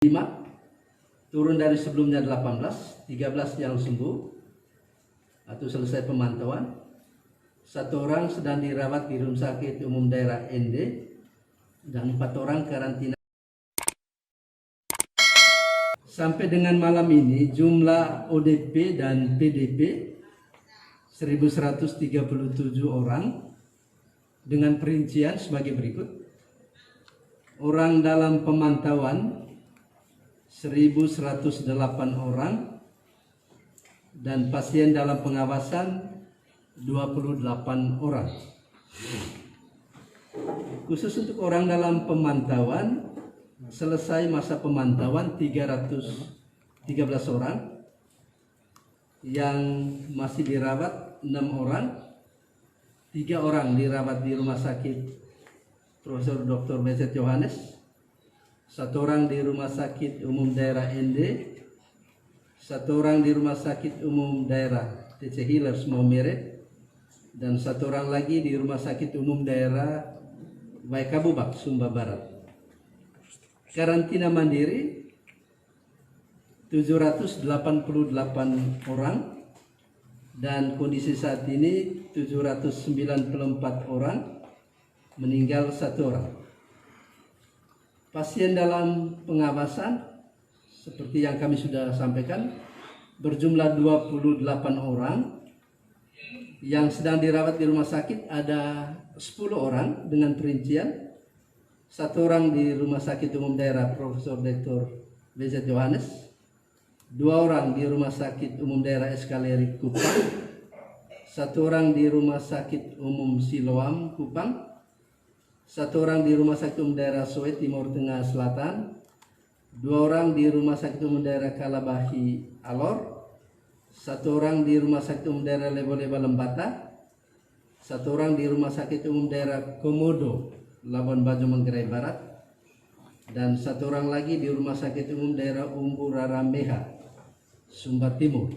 5, turun dari sebelumnya 18, 13 yang sembuh atau selesai pemantauan, 1 orang sedang dirawat di Rumah Sakit Umum Daerah ND, dan 4 orang karantina. Sampai dengan malam ini jumlah ODP dan PDP 1137 orang dengan perincian sebagai berikut. Orang dalam pemantauan 1108 orang dan pasien dalam pengawasan 28 orang. Khusus untuk orang dalam pemantauan, selesai masa pemantauan 313 orang, yang masih dirawat 6 orang, 3 orang dirawat di Rumah Sakit Profesor Dr. Beset Johannes, 1 orang di Rumah Sakit Umum Daerah ND, 1 orang di Rumah Sakit Umum Daerah TC Hillers Maumere, dan 1 orang lagi di Rumah Sakit Umum Daerah Waikabubak, Sumba Barat. Karantina mandiri 788 orang, dan kondisi saat ini 794 orang, meninggal 1 orang. Pasien dalam pengawasan seperti yang kami sudah sampaikan berjumlah 28 orang. Yang sedang dirawat di rumah sakit ada 10 orang dengan perincian 1 orang di Rumah Sakit Umum Daerah Profesor Dr. Beset Johannes, 2 orang di Rumah Sakit Umum Daerah Eskaleri Kupang, 1 orang di Rumah Sakit Umum Siloam Kupang, 1 orang di Rumah Sakit Umum Daerah Soe Timur Tengah Selatan, 2 orang di Rumah Sakit Umum Daerah Kalabahi Alor, 1 orang di Rumah Sakit Umum Daerah Lebo-Leba Lembata, 1 orang di Rumah Sakit Umum Daerah Komodo Labuan Bajo Manggarai Barat, dan 1 orang lagi di Rumah Sakit Umum Daerah Umbu Rarambeha Sumba Timur,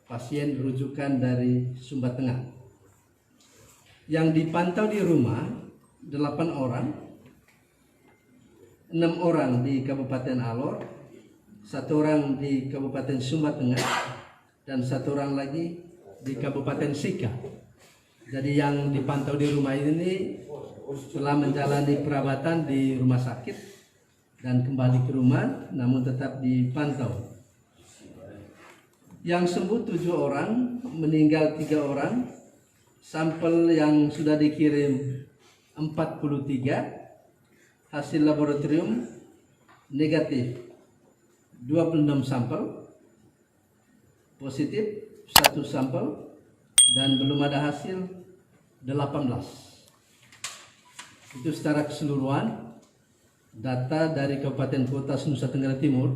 pasien rujukan dari Sumba Tengah. Yang dipantau di rumah 8 orang, 6 orang di Kabupaten Alor, 1 orang di Kabupaten Sumba Tengah, dan 1 orang lagi di Kabupaten Sika. Jadi yang dipantau di rumah ini telah menjalani perawatan di rumah sakit dan kembali ke rumah, namun tetap dipantau. Yang sembuh 7 orang, meninggal 3 orang. Sampel yang sudah dikirim 43, hasil laboratorium negatif 26 sampel, positif 1 sampel, dan belum ada hasil 18. Itu secara keseluruhan data dari Kabupaten Kota Nusa Tenggara Timur.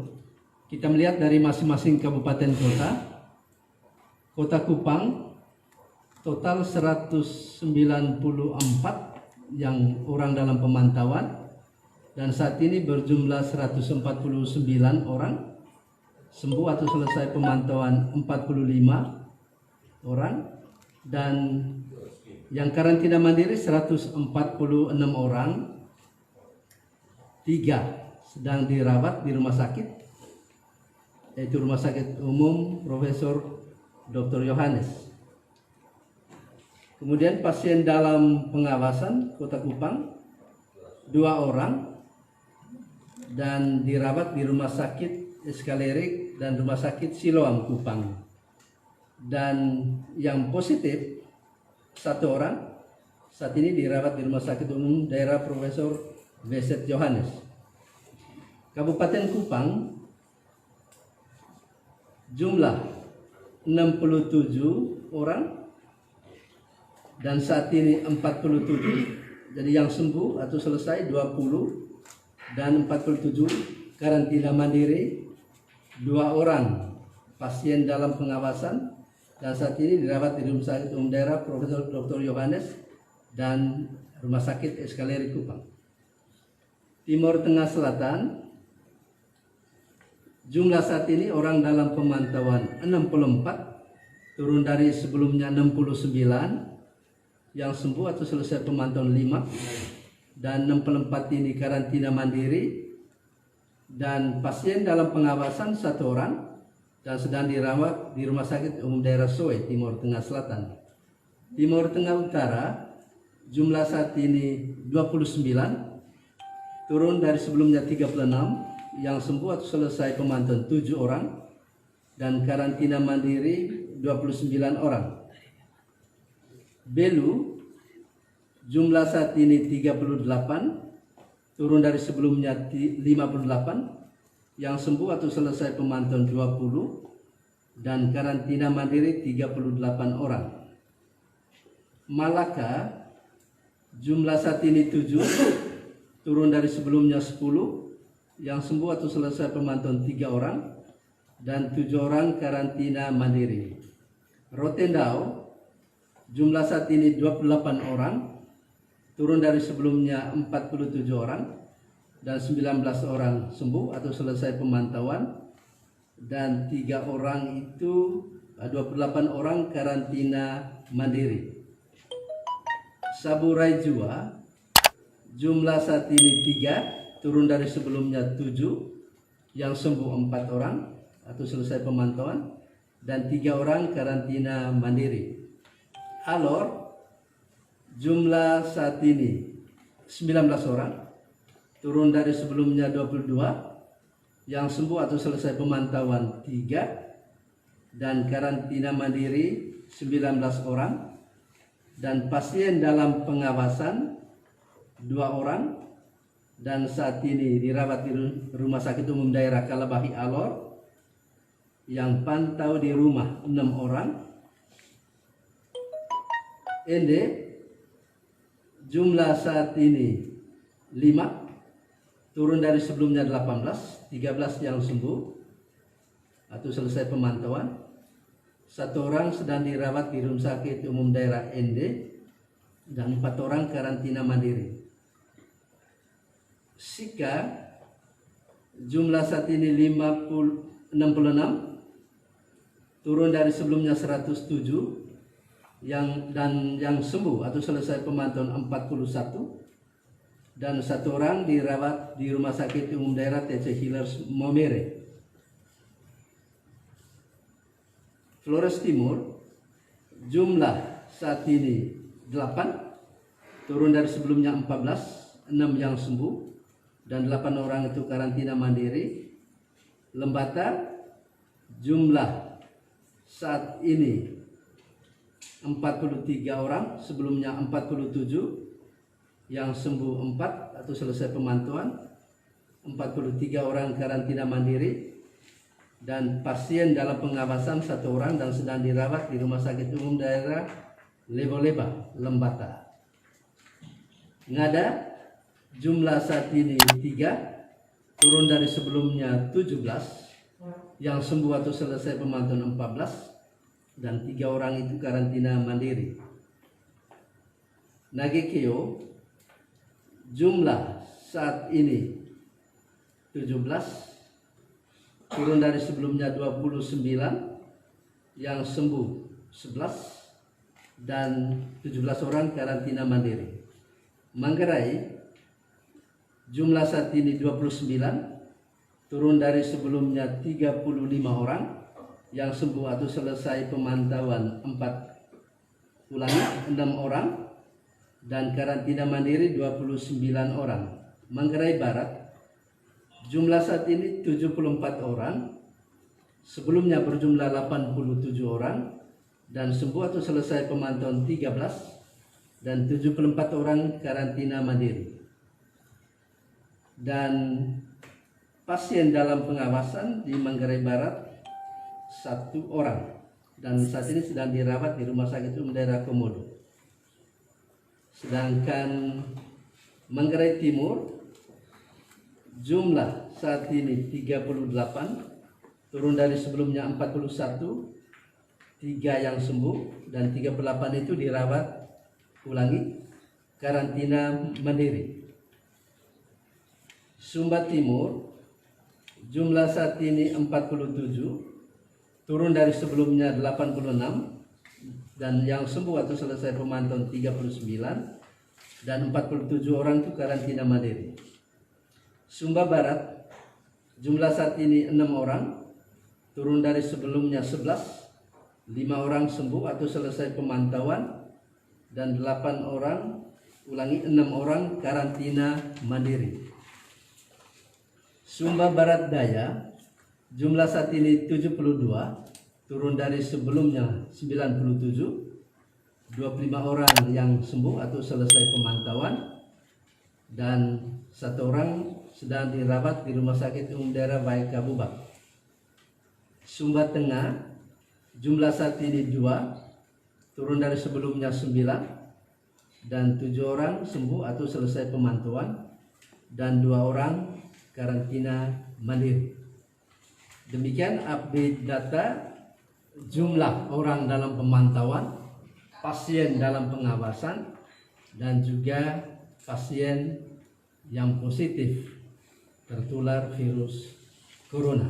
Kita melihat dari masing-masing kabupaten kota. Kota Kupang total 194 yang orang dalam pemantauan, dan saat ini berjumlah 149 orang, sembuh atau selesai pemantauan 45 orang, dan yang karantina mandiri 146 orang, 3 sedang dirawat di rumah sakit, yaitu Rumah Sakit Umum Profesor Dr. Johannes. Kemudian pasien dalam pengawasan Kota Kupang 2 orang, dan dirawat di Rumah Sakit Eskalerik dan Rumah Sakit Siloam Kupang. Dan yang positif 1 orang, saat ini dirawat di Rumah Sakit Umum Daerah Profesor Beset Johannes. Kabupaten Kupang jumlah 67 orang, dan saat ini 47. Jadi yang sembuh atau selesai 20, dan 47 karantina mandiri, 2 orang pasien dalam pengawasan, dan saat ini dirawat di Rumah Sakit Umum Daerah Profesor Dr. Johannes dan Rumah Sakit Eskaleri Kupang. Timur Tengah Selatan, jumlah saat ini orang dalam pemantauan 64, turun dari sebelumnya 69, yang sembuh atau selesai pemantauan 5, dan 64 ini karantina mandiri, dan pasien dalam pengawasan 1 orang dan sedang dirawat di Rumah Sakit Umum Daerah Soe, Timur Tengah Selatan. Timur Tengah Utara, jumlah saat ini 29, turun dari sebelumnya 36, yang sembuh atau selesai pemantauan 7 orang, dan karantina mandiri 29 orang. Belu, jumlah saat ini 38, turun dari sebelumnya 58, yang sembuh atau selesai pemantauan 20, dan karantina mandiri 38 orang. Malaka, jumlah saat ini 7, turun dari sebelumnya 10, yang sembuh atau selesai pemantauan 3 orang, dan 7 orang karantina mandiri. Rotendao, jumlah saat ini 28 orang, turun dari sebelumnya 47 orang, dan 19 orang sembuh atau selesai pemantauan, dan 3 orang itu 28 orang karantina mandiri. Saburai Jua, jumlah saat ini 3, turun dari sebelumnya 7, yang sembuh 4 orang atau selesai pemantauan, dan 3 orang karantina mandiri. Alor, jumlah saat ini 19 orang, turun dari sebelumnya 22, yang sembuh atau selesai pemantauan 3, dan karantina mandiri 19 orang, dan pasien dalam pengawasan 2 orang, dan saat ini dirawat di Rumah Sakit Umum Daerah Kalabahi Alor, yang pantau di rumah 6 orang. Ende, jumlah saat ini 5, turun dari sebelumnya 18, 13 yang sembuh atau selesai pemantauan. 1 orang sedang dirawat di Rumah Sakit Umum Daerah Ende, dan 4 orang karantina mandiri. Sika, jumlah saat ini 66, turun dari sebelumnya 107, yang sembuh atau selesai pemantauan 41, dan 1 orang dirawat di Rumah Sakit Umum Daerah TC Healers Momere. Flores Timur, jumlah saat ini 8, turun dari sebelumnya 14, 6 yang sembuh, dan 8 orang itu karantina mandiri. Lembata, jumlah saat ini 43 orang, sebelumnya 47, yang sembuh 4 atau selesai pemantauan, 43 orang karantina mandiri, dan pasien dalam pengawasan 1 orang dan sedang dirawat di Rumah Sakit Umum Daerah Lebo-Leba, Lembata. Ngada, jumlah saat ini 3, turun dari sebelumnya 17, yang sembuh atau selesai pemantauan 14, dan 3 orang itu karantina mandiri. Nagekeo, jumlah saat ini 17, turun dari sebelumnya 29, yang sembuh 11, dan 17 orang karantina mandiri. Manggarai, jumlah saat ini 29, turun dari sebelumnya 35 orang, yang sembuh atau selesai pemantauan 4, ulangi 6 orang, dan karantina mandiri 29 orang. Manggarai Barat, jumlah saat ini 74 orang, sebelumnya berjumlah 87 orang, dan sembuh atau selesai pemantauan 13, dan 74 orang karantina mandiri. Dan pasien dalam pengawasan di Manggarai Barat 1 orang, dan saat ini sedang dirawat di Rumah Sakit Umum Daerah Komodo. Sedangkan Manggarai Timur, jumlah saat ini 38, turun dari sebelumnya 41, 3 yang sembuh, dan 38 itu dirawat, ulangi, karantina mandiri. Sumba Timur, jumlah saat ini 47, turun dari sebelumnya 86, dan yang sembuh atau selesai pemantauan 39, dan 47 orang itu karantina mandiri. Sumba Barat, Jumlah saat ini 6 orang, turun dari sebelumnya 11. 5 orang sembuh atau selesai pemantauan, dan 8 orang, 6 orang karantina mandiri. Sumba Barat Daya, jumlah saat ini 72, turun dari sebelumnya 97. 25 orang yang sembuh atau selesai pemantauan, dan 1 orang sedang dirawat di Rumah Sakit Umum Daerah Baika Bubak. Sumba Tengah, jumlah saat ini 2, turun dari sebelumnya 9, dan 7 orang sembuh atau selesai pemantauan, dan 2 orang karantina mandiri. Demikian update data jumlah orang dalam pemantauan, pasien dalam pengawasan, dan juga pasien yang positif tertular virus corona.